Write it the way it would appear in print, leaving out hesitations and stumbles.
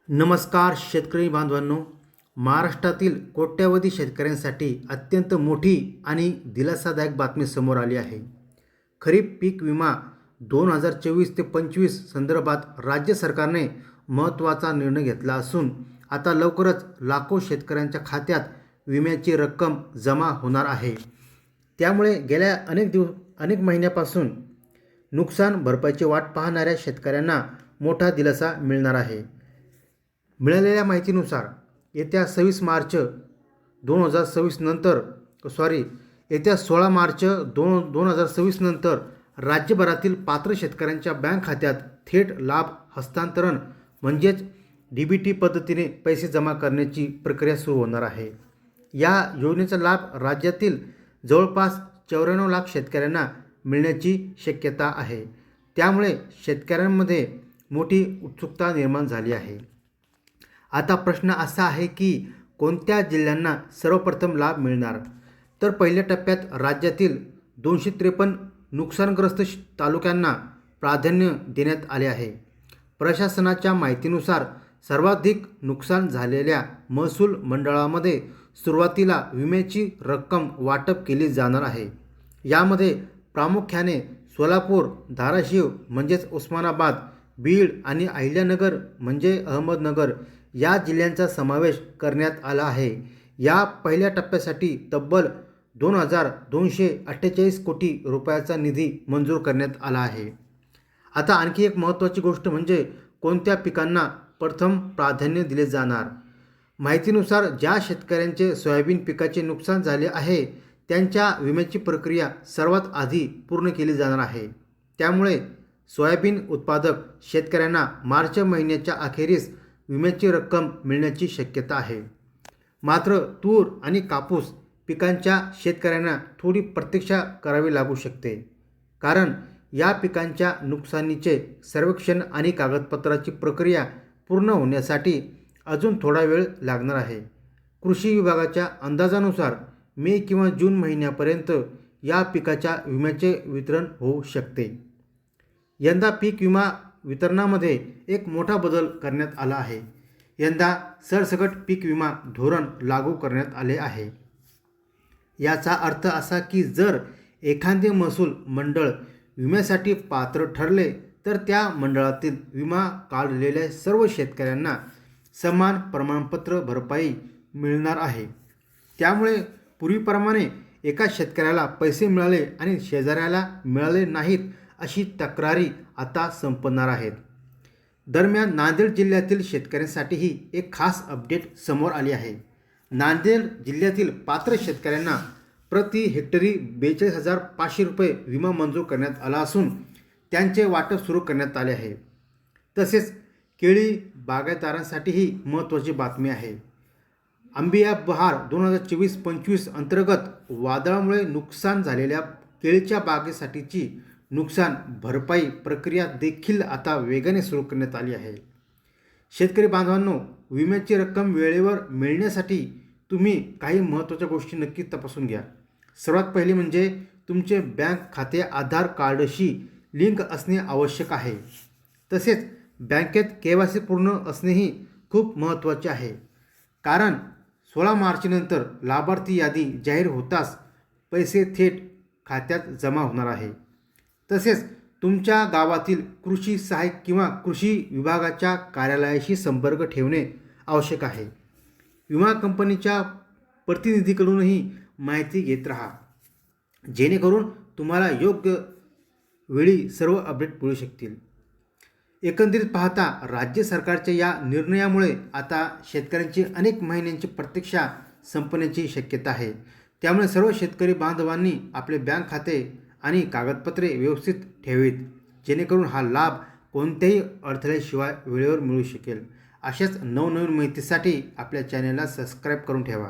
नमस्कार शेतकरी बांधवांनो, महाराष्ट्रातील कोट्यावधी शेतकऱ्यांसाठी अत्यंत मोठी आणि दिलासादायक बातमी समोर आली आहे. खरीप पीक विमा 2024 ते 25 संदर्भात राज्य सरकारने महत्त्वाचा निर्णय घेतला असून आता लवकरच लाखो शेतकऱ्यांच्या खात्यात विम्याची रक्कम जमा होणार आहे. त्यामुळे गेल्या अनेक महिन्यापासून नुकसान भरपाईची वाट पाहणाऱ्या शेतकऱ्यांना मोठा दिलासा मिळणार आहे. मिळालेल्या माहितीनुसार येत्या 16 मार्च 2026 नंतर राज्यभरातील पात्र शेतकऱ्यांच्या बँक खात्यात थेट लाभ हस्तांतरण म्हणजेच DBT पद्धतीने पैसे जमा करण्याची प्रक्रिया सुरू होणार आहे. या योजनेचा लाभ राज्यातील जवळपास 94 लाख शेतकऱ्यांना मिळण्याची शक्यता आहे. त्यामुळे शेतकऱ्यांमध्ये मोठी उत्सुकता निर्माण झाली आहे. आता प्रश्न असा आहे की कोणत्या जिल्ह्यांना सर्वप्रथम लाभ मिळणार? तर पहिल्या टप्प्यात राज्यातील 253 नुकसानग्रस्त तालुक्यांना प्राधान्य देण्यात आले आहे. प्रशासनाच्या माहितीनुसार सर्वाधिक नुकसान झालेल्या महसूल मंडळामध्ये सुरुवातीला विम्याची रक्कम वाटप केली जाणार आहे. यामध्ये प्रामुख्याने सोलापूर, धाराशिव म्हणजेच उस्मानाबाद, बीड आणि अहिल्यानगर म्हणजे अहमदनगर या जिल्ह्यांचा समावेश करण्यात आला आहे. या पहिल्या टप्प्यासाठी तब्बल 2,248 कोटी रुपयाचा निधी मंजूर करण्यात आला आहे. आता आणखी एक महत्त्वाची गोष्ट म्हणजे कोणत्या पिकांना प्रथम प्राधान्य दिले जाणार. माहितीनुसार ज्या शेतकऱ्यांचे सोयाबीन पिकाचे नुकसान झाले आहे त्यांच्या विम्याची प्रक्रिया सर्वात आधी पूर्ण केली जाणार आहे. त्यामुळे सोयाबीन उत्पादक शेतकऱ्यांना मार्च महिन्याच्या अखेरीस विम्याची रक्कम मिळण्याची शक्यता आहे. मात्र तूर आणि कापूस पिकांच्या शेतकऱ्यांना थोडी प्रतीक्षा करावी लागू शकते, कारण या पिकांच्या नुकसानीचे सर्वेक्षण आणि कागदपत्राची प्रक्रिया पूर्ण होण्यासाठी अजून थोडा वेळ लागणार आहे. कृषी विभागाच्या अंदाजानुसार मे किंवा जून महिन्यापर्यंत या पिकाच्या विम्याचे वितरण होऊ शकते. यंदा पीक विमा वितरणामध्ये एक मोठा बदल करण्यात आला आहे. यंदा सरसकट पीक विमा धोरण लागू करण्यात आले आहे. याचा अर्थ असा की जर एखादे महसूल मंडळ विम्यासाठी पात्र ठरले तर त्या मंडळातील विमा काढलेल्या सर्व शेतकऱ्यांना समान प्रमाणपत्र भरपाई मिळणार आहे. त्यामुळे पूर्वीप्रमाणे एका शेतकऱ्याला पैसे मिळाले आणि शेजाऱ्याला मिळाले नाहीत अशी तक्रारी आता संपणार आहेत. दरम्यान नांदेड जिल्ह्यातील शेतकऱ्यांसाठीही एक खास अपडेट समोर आली आहे. नांदेड जिल्ह्यातील पात्र शेतकऱ्यांना प्रति हेक्टरी 42,500 रुपये विमा मंजूर करण्यात आला असून त्यांचे वाटप सुरू करण्यात आले आहे. तसेच केळी बागायतदारांसाठीही महत्त्वाची बातमी आहे. अंबिया बहार 2024-25 अंतर्गत वादळामुळे नुकसान झालेल्या केळीच्या बागेसाठीची नुकसान भरपाई प्रक्रिया देखील आता वेगाने सुरू करण्यात आली आहे. शेतकरी बांधवांनो, विम्याची रक्कम वेळेवर मिळण्यासाठी तुम्ही काही महत्त्वाच्या गोष्टी नक्की तपासून घ्या. सर्वात पहिले म्हणजे तुमचे बँक खाते आधार कार्डशी लिंक असणे आवश्यक आहे. तसेच बँकेत KYC पूर्ण असणेही खूप महत्त्वाचे आहे, कारण 16 मार्चनंतर लाभार्थी यादी जाहीर होताच पैसे थेट खात्यात जमा होणार आहे. तसेच तुमच्या गावातील कृषी सहाय्यक किंवा कृषी विभागाच्या कार्यालयाशी संपर्क ठेवणे आवश्यक आहे. विमा कंपनीच्या प्रतिनिधीकडूनही माहिती घेत राहा, जेणेकरून तुम्हाला योग्य वेळी सर्व अपडेट मिळू शकतील. एकंदरीत पाहता राज्य सरकारच्या या निर्णयामुळे आता शेतकऱ्यांची अनेक महिन्यांची प्रतीक्षा संपण्याची शक्यता आहे. त्यामुळे सर्व शेतकरी बांधवांनी आपले बँक खाते आणि कागदपत्रे व्यवस्थित ठेवीत, जेणेकरून हा लाभ कोणत्याही अडथळ्याशिवाय वेळेवर मिळू शकेल. अशाच नवनवीन माहितीसाठी आपल्या चॅनलला सबस्क्राईब करून ठेवा.